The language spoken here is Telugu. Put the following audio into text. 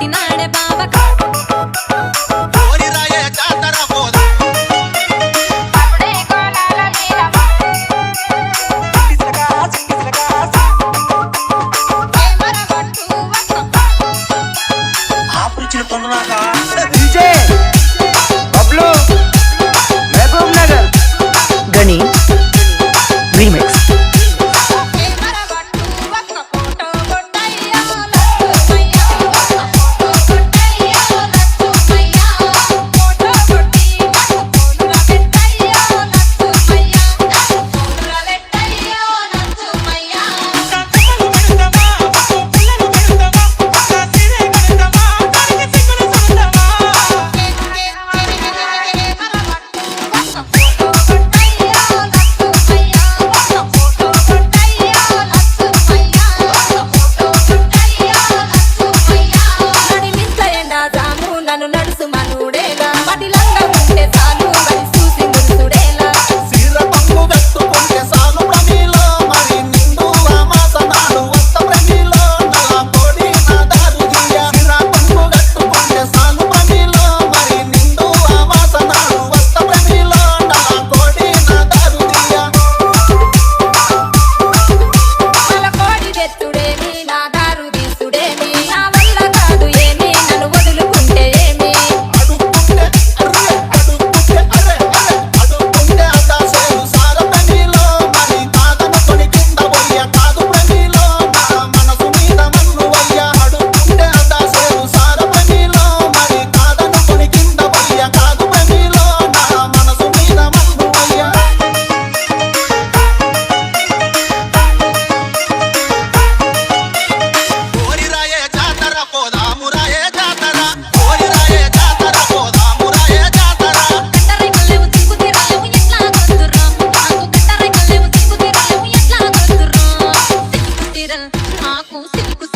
పెట్టినాడే బావ కోరిరాయే జాతర పోదా అప్పుడే కోలాల నీలమ్మ ఏమరగొట్టు వక్క ఆపురిచిన తొందరగా डीजे बबलू महबूब नगर गणी रीमिक्स ఏమరగొట్టు వక్క ఫోటో కొట్టయ్యా లక్ష్మయ్య ఫోటో కొట్టయ్యా లక్ష్మయ్య ఫోటో కొట్టి ఫోటోల పెట్టయ్యా లక్ష్మయ్య ఫోటోల పెట్టయ్యా లక్ష్మయ్య నన్ను నడుసు మనుడేలా పటిలంగా ఉంటే చాలు మరి చూసి మురుసుడేలా సీర పంగు వెట్టుకుంటే సాలు ప్రమిలో మరి నిండు ఆమాసనాలు వస్త ప్రమిలో నల్ల కోడి నా దారు దియ సీర పంగు వెట్టుకుంటే సాలు ప్రమిలో మరి నిండు ఆమాసనాలు వస్త ప్రమిలో నల్ల కోడి నా దారు దియ మన కోడి తెత్తుడేమి నా దారు తీసుడేమి నా వల్ల కాదు ఏమి నన్ను వదులుకుంటే ఏమి అడుక్కుంటే అదాసేలు సార ప్రమిలో మరి కాదనుకొని కింద పోయ్య కాదు ప్రమిలో నా మనసు మీద మన్ను వయ్య అడుక్కుంటే అదాసేలు సార ప్రమిలో మరి కాదనుకొని కింద పోయ్య కాదు ప్రమిలో నా మనసు మీద మన్ను వయ్య కోరిరాయే జాతర పోదామురాయే జాతర కోరిరాయే జాతర పోదామురాయే జాతర గట్టరెక్కలేవు సిగ్గు తీరలేవు ఎట్లా గొద్దురా నాకు గట్టరెక్కలేవు సిగ్గు తీరలేవు ఎట్లా గొద్దురా సిగ్గు తీర నాకు సిగ్గు